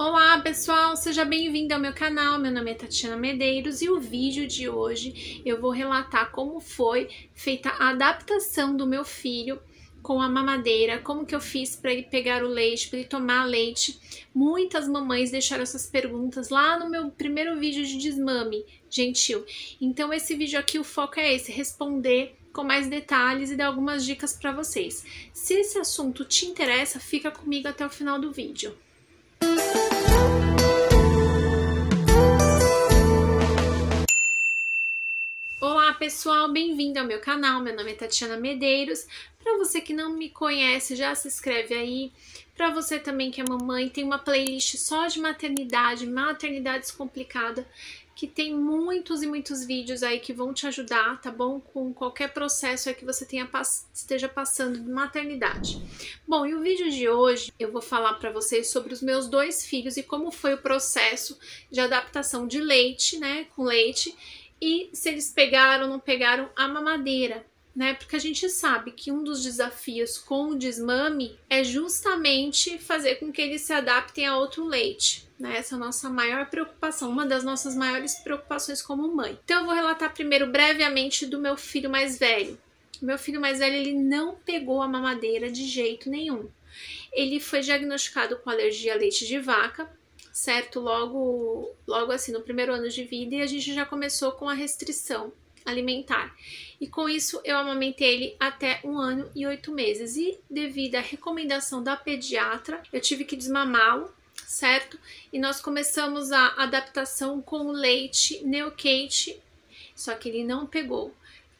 Olá pessoal, seja bem-vindo ao meu canal, meu nome é Tatiana Medeiros e o vídeo de hoje eu vou relatar como foi feita a adaptação do meu filho com a mamadeira, como que eu fiz para ele pegar o leite, para ele tomar leite. Muitas mamães deixaram essas perguntas lá no meu primeiro vídeo de desmame gentil, então esse vídeo aqui o foco é esse, responder com mais detalhes e dar algumas dicas para vocês. Se esse assunto te interessa, fica comigo até o final do vídeo. Olá pessoal, bem-vindo ao meu canal, meu nome é Tatiana Medeiros. Para você que não me conhece, já se inscreve aí. Para você também que é mamãe, tem uma playlist só de maternidade, maternidade descomplicada, que tem muitos e muitos vídeos aí que vão te ajudar, tá bom? Com qualquer processo aí que você esteja passando de maternidade. Bom, e o vídeo de hoje eu vou falar para vocês sobre os meus dois filhos e como foi o processo de adaptação de leite, né, com leite, e se eles pegaram ou não pegaram a mamadeira, né? Porque a gente sabe que um dos desafios com o desmame é justamente fazer com que eles se adaptem a outro leite, né? Essa é a nossa maior preocupação, uma das nossas maiores preocupações como mãe. Então eu vou relatar primeiro brevemente do meu filho mais velho. O meu filho mais velho, ele não pegou a mamadeira de jeito nenhum. Ele foi diagnosticado com alergia a leite de vaca, certo? Logo assim, no primeiro ano de vida, e a gente já começou com a restrição alimentar. E com isso, eu amamentei ele até 1 ano e 8 meses. E devido à recomendação da pediatra, eu tive que desmamá-lo, certo? E nós começamos a adaptação com o leite Neocate, só que ele não pegou.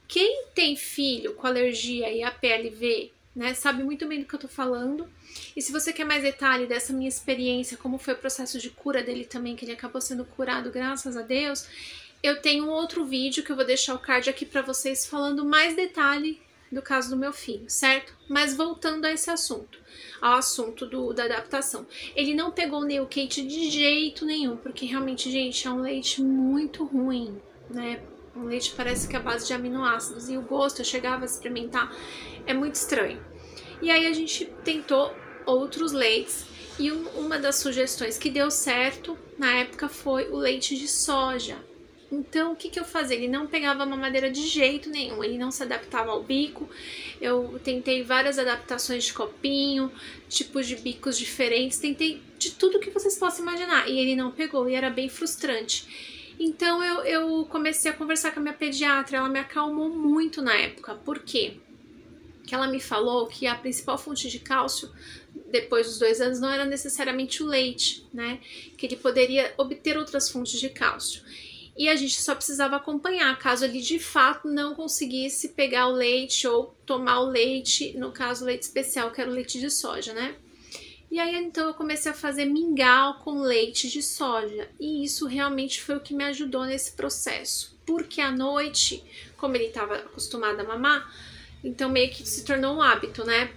Quem tem filho com alergia e APLV, né, sabe muito bem do que eu tô falando. E se você quer mais detalhe dessa minha experiência, como foi o processo de cura dele também, que ele acabou sendo curado, graças a Deus, eu tenho um outro vídeo que eu vou deixar o card aqui para vocês falando mais detalhe do caso do meu filho, certo? Mas voltando a esse assunto, ao assunto da adaptação. Ele não pegou o Neocate de jeito nenhum, porque realmente, gente, é um leite muito ruim, né? Um leite parece que é a base de aminoácidos, e o gosto, eu chegava a experimentar, é muito estranho. E aí a gente tentou outros leites, e uma das sugestões que deu certo na época foi o leite de soja. Então, o que eu fazia? Ele não pegava a mamadeira de jeito nenhum, ele não se adaptava ao bico. Eu tentei várias adaptações de copinho, tipos de bicos diferentes, tentei de tudo que vocês possam imaginar, e ele não pegou, e era bem frustrante. Então, eu comecei a conversar com a minha pediatra, ela me acalmou muito na época. Por quê? Que ela me falou que a principal fonte de cálcio, depois dos 2 anos, não era necessariamente o leite, né? Que ele poderia obter outras fontes de cálcio. E a gente só precisava acompanhar, caso ele de fato não conseguisse pegar o leite ou tomar o leite, no caso o leite especial, que era o leite de soja, né? E aí então eu comecei a fazer mingau com leite de soja, e isso realmente foi o que me ajudou nesse processo. Porque à noite, como ele estava acostumado a mamar, então meio que se tornou um hábito, né?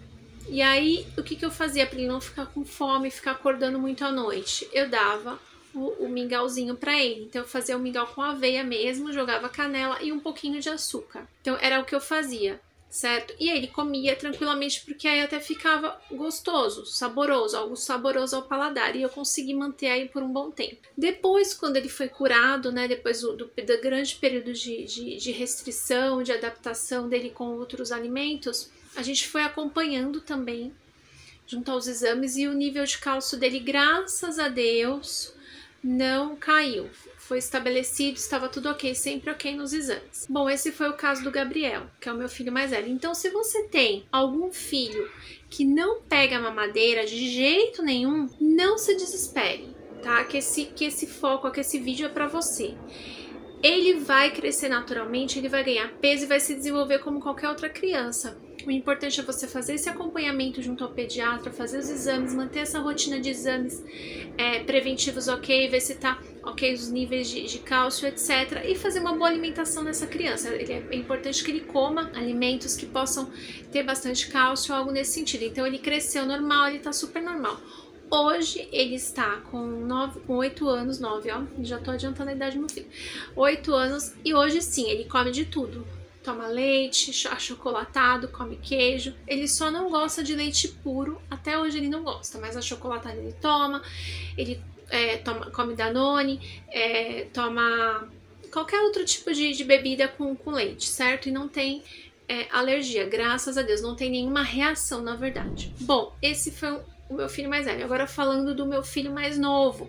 E aí o que eu fazia para ele não ficar com fome, ficar acordando muito à noite? Eu dava o mingauzinho para ele. Então eu fazia o mingau com aveia mesmo, jogava canela e um pouquinho de açúcar. Então era o que eu fazia, certo? E aí ele comia tranquilamente, porque aí até ficava gostoso, saboroso, algo saboroso ao paladar, e eu consegui manter aí por um bom tempo. Depois, quando ele foi curado, né, depois do grande período de restrição, de adaptação dele com outros alimentos, a gente foi acompanhando também junto aos exames, e o nível de cálcio dele, graças a Deus, não caiu, foi estabelecido, estava tudo ok, sempre ok nos exames. Bom, esse foi o caso do Gabriel, que é o meu filho mais velho. Então, se você tem algum filho que não pega a mamadeira de jeito nenhum, não se desespere, tá? Que esse foco, que esse vídeo é pra você. Ele vai crescer naturalmente, ele vai ganhar peso e vai se desenvolver como qualquer outra criança. O importante é você fazer esse acompanhamento junto ao pediatra, fazer os exames, manter essa rotina de exames preventivos ok, ver se tá ok os níveis de cálcio, etc. E fazer uma boa alimentação nessa criança. É importante que ele coma alimentos que possam ter bastante cálcio, algo nesse sentido. Então ele cresceu normal, ele tá super normal. Hoje ele está com 8 anos, 9, ó, já tô adiantando a idade do meu filho, 8 anos, e hoje sim, ele come de tudo. Toma leite, achocolatado, come queijo. Ele só não gosta de leite puro, até hoje ele não gosta, mas achocolatado ele toma. Ele come Danone, toma qualquer outro tipo de bebida com leite, certo? E não tem alergia, graças a Deus, não tem nenhuma reação, na verdade. Bom, esse foi o meu filho mais velho. Agora falando do meu filho mais novo,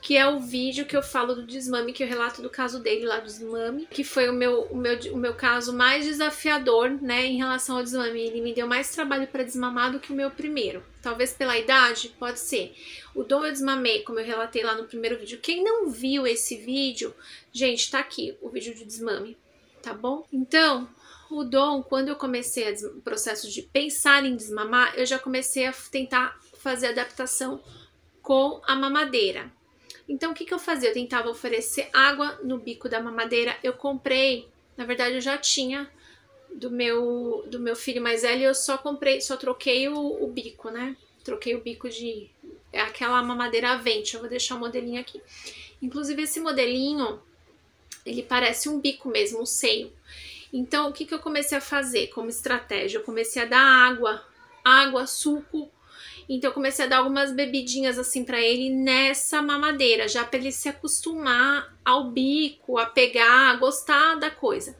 que é o vídeo que eu falo do desmame, que eu relato do caso dele lá do desmame, que foi o meu caso mais desafiador, né, em relação ao desmame. Ele me deu mais trabalho para desmamar do que o meu primeiro. Talvez pela idade, pode ser. O Dom eu desmamei, como eu relatei lá no primeiro vídeo. Quem não viu esse vídeo, gente, tá aqui o vídeo de desmame, tá bom? Então, o Dom, quando eu comecei o processo de pensar em desmamar, eu já comecei a tentar fazer adaptação com a mamadeira. Então, o que eu fazia? Eu tentava oferecer água no bico da mamadeira. Eu comprei, na verdade, eu já tinha do meu filho mais velho, eu só troquei o bico, né? Troquei o bico de aquela mamadeira Avente. Eu vou deixar o modelinho aqui. Inclusive, esse modelinho, ele parece um bico mesmo, um seio. Então, o que eu comecei a fazer como estratégia? Eu comecei a dar água, suco. Então, eu comecei a dar algumas bebidinhas assim pra ele nessa mamadeira, já pra ele se acostumar ao bico, a pegar, a gostar da coisa.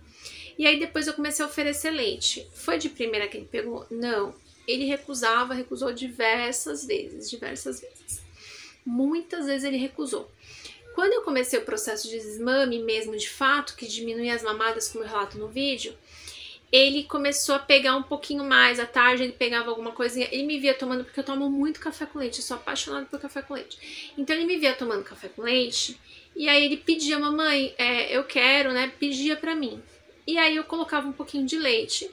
E aí, depois eu comecei a oferecer leite. Foi de primeira que ele pegou? Não. Ele recusou diversas vezes. Muitas vezes ele recusou. Quando eu comecei o processo de desmame mesmo, de fato, que diminui as mamadas, como eu relato no vídeo, ele começou a pegar um pouquinho mais. À tarde ele pegava alguma coisinha. Ele me via tomando, porque eu tomo muito café com leite. Eu sou apaixonada por café com leite. Então ele me via tomando café com leite. E aí ele pedia, mamãe, eu quero, né? Pedia pra mim. E aí eu colocava um pouquinho de leite.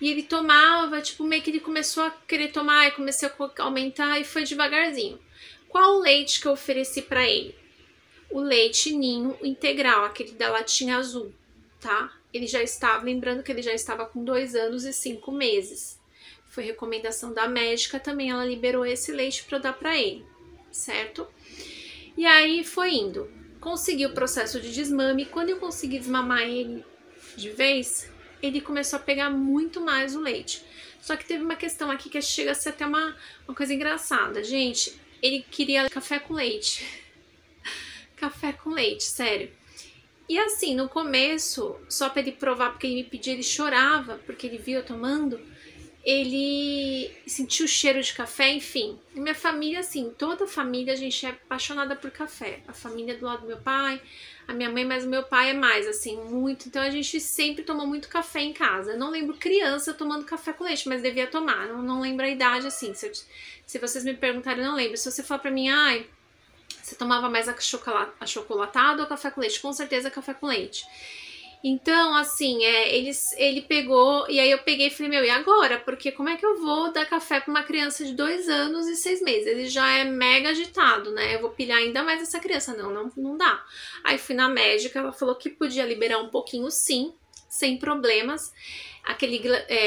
E ele tomava, tipo, meio que ele começou a querer tomar. E comecei a aumentar e foi devagarzinho. Qual o leite que eu ofereci pra ele? O leite ninho integral, aquele da latinha azul, tá? Ele já estava, lembrando que ele já estava com 2 anos e 5 meses. Foi recomendação da médica também, ela liberou esse leite para eu dar para ele, certo? E aí foi indo. Consegui o processo de desmame. Quando eu consegui desmamar ele de vez, ele começou a pegar muito mais o leite. Só que teve uma questão aqui que chega a ser até uma coisa engraçada. Gente, ele queria café com leite. Café com leite, sério. E assim, no começo, só pra ele provar, porque ele me pedia, ele chorava, porque ele via eu tomando, ele sentiu o cheiro de café, enfim. E minha família, assim, toda a família, a gente é apaixonada por café. A família do lado do meu pai, a minha mãe, mas o meu pai é mais, assim, muito. Então a gente sempre tomou muito café em casa. Eu não lembro criança tomando café com leite, mas devia tomar. Não lembro a idade, assim. Se vocês me perguntarem, eu não lembro. Se você for pra mim, ai, você tomava mais achocolatado ou café com leite? Com certeza café com leite. Então, assim, ele pegou, e aí eu peguei e falei, meu, e agora? Porque como é que eu vou dar café pra uma criança de 2 anos e 6 meses? Ele já é mega agitado, né? Eu vou pilhar ainda mais essa criança. Não dá. Aí fui na médica, ela falou que podia liberar um pouquinho sim, sem problemas, aquele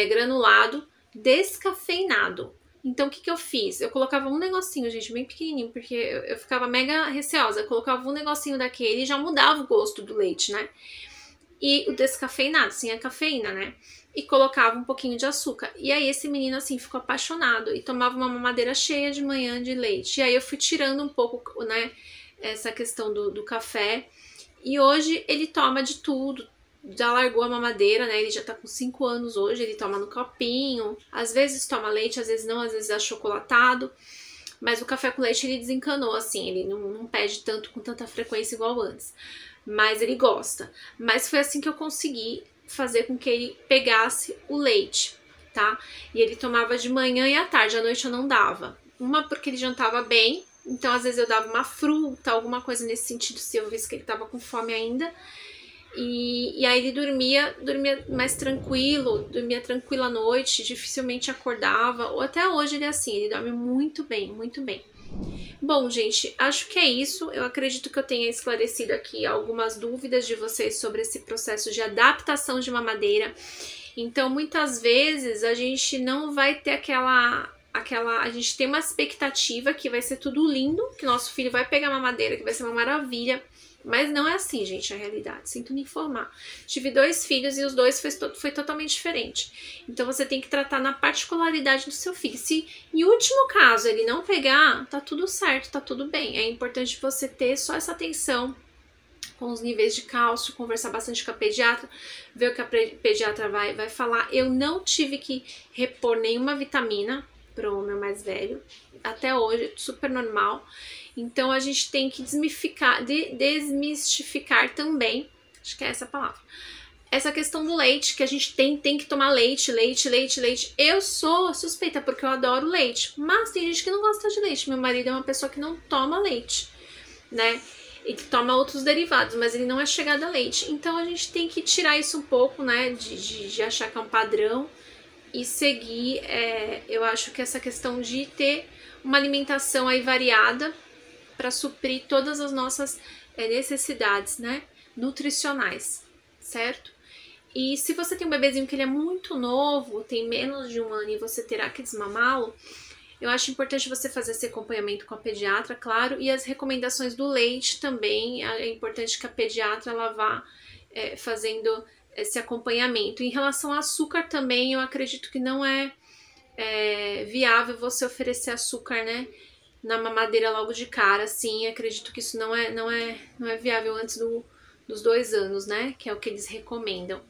granulado descafeinado. Então, o que eu fiz? Eu colocava um negocinho, gente, bem pequenininho, porque eu ficava mega receosa. Eu colocava um negocinho daquele e já mudava o gosto do leite, né? E o descafeinado, sem a cafeína, né? E colocava um pouquinho de açúcar. E aí esse menino, assim, ficou apaixonado e tomava uma mamadeira cheia de manhã de leite. E aí eu fui tirando um pouco, né, essa questão do café. E hoje ele toma de tudo. Já largou a mamadeira, né? Ele já tá com 5 anos hoje, ele toma no copinho. Às vezes toma leite, às vezes não, às vezes é achocolatado. Mas o café com leite ele desencanou, assim, ele não pede tanto com tanta frequência igual antes. Mas ele gosta. Mas foi assim que eu consegui fazer com que ele pegasse o leite, tá? E ele tomava de manhã e à tarde, à noite eu não dava. Uma porque ele jantava bem, então às vezes eu dava uma fruta, alguma coisa nesse sentido, se eu visse que ele tava com fome ainda. E aí ele dormia mais tranquilo, dormia tranquilo à noite, dificilmente acordava, ou até hoje ele é assim, ele dorme muito bem, muito bem. Bom, gente, acho que é isso. Eu acredito que eu tenha esclarecido aqui algumas dúvidas de vocês sobre esse processo de adaptação de mamadeira. Então, muitas vezes a gente não vai ter a gente tem uma expectativa que vai ser tudo lindo, que nosso filho vai pegar mamadeira, que vai ser uma maravilha. Mas não é assim, gente, a realidade. Sinto me informar. Tive 2 filhos e os 2 foi totalmente diferente. Então você tem que tratar na particularidade do seu filho. Se em último caso ele não pegar, tá tudo certo, tá tudo bem. É importante você ter só essa atenção com os níveis de cálcio, conversar bastante com a pediatra, ver o que a pediatra vai falar. Eu não tive que repor nenhuma vitamina pro meu mais velho, até hoje, super normal. Então a gente tem que desmistificar também, acho que é essa a palavra, essa questão do leite, que a gente tem que tomar leite. Eu sou suspeita porque eu adoro leite, mas tem gente que não gosta de leite. Meu marido é uma pessoa que não toma leite, né? E que toma outros derivados, mas ele não é chegado a leite. Então a gente tem que tirar isso um pouco, né, de achar que é um padrão e seguir, eu acho que essa questão de ter uma alimentação aí variada para suprir todas as nossas necessidades, né, nutricionais, certo? E se você tem um bebezinho que ele é muito novo, tem menos de 1 ano e você terá que desmamá-lo, eu acho importante você fazer esse acompanhamento com a pediatra, claro, e as recomendações do leite também, é importante que a pediatra ela vá fazendo esse acompanhamento. Em relação ao açúcar também, eu acredito que não é viável você oferecer açúcar, né, na mamadeira logo de cara, assim, acredito que isso não é viável antes dos 2 anos, né, que é o que eles recomendam.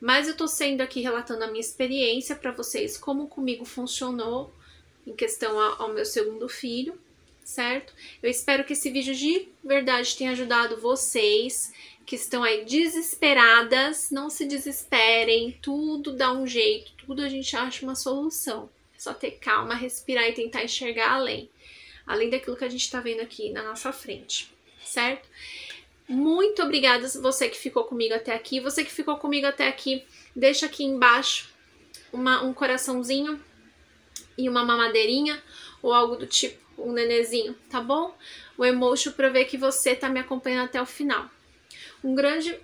Mas eu tô sendo aqui relatando a minha experiência para vocês, como comigo funcionou em questão ao meu segundo filho, certo? Eu espero que esse vídeo de verdade tenha ajudado vocês que estão aí desesperadas. Não se desesperem, tudo dá um jeito, tudo a gente acha uma solução. É só ter calma, respirar e tentar enxergar além daquilo que a gente tá vendo aqui na nossa frente, certo? Muito obrigada você que ficou comigo até aqui. Você que ficou comigo até aqui, deixa aqui embaixo um coraçãozinho e uma mamadeirinha ou algo do tipo, um nenezinho, tá bom? O emoji pra ver que você tá me acompanhando até o final. Um grande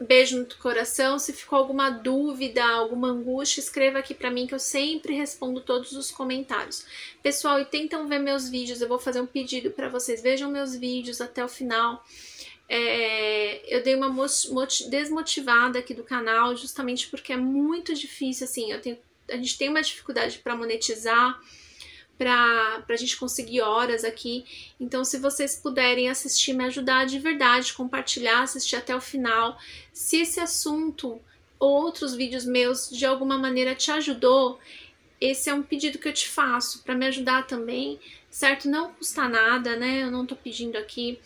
beijo no coração. Se ficou alguma dúvida, alguma angústia, escreva aqui pra mim que eu sempre respondo todos os comentários. Pessoal, e tentam ver meus vídeos, eu vou fazer um pedido pra vocês, vejam meus vídeos até o final. Eu dei uma desmotivada aqui do canal, justamente porque é muito difícil, assim, a gente tem uma dificuldade para monetizar, pra gente conseguir horas aqui. Então, se vocês puderem assistir, me ajudar de verdade, compartilhar, assistir até o final. Se esse assunto ou outros vídeos meus de alguma maneira te ajudou, esse é um pedido que eu te faço para me ajudar também, certo? Não custa nada, né? Eu não tô pedindo aqui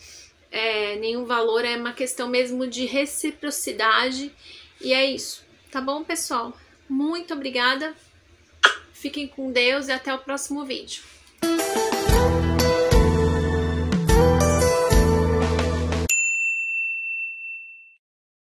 nenhum valor, é uma questão mesmo de reciprocidade. E é isso, tá bom, pessoal? Muito obrigada, fiquem com Deus e até o próximo vídeo.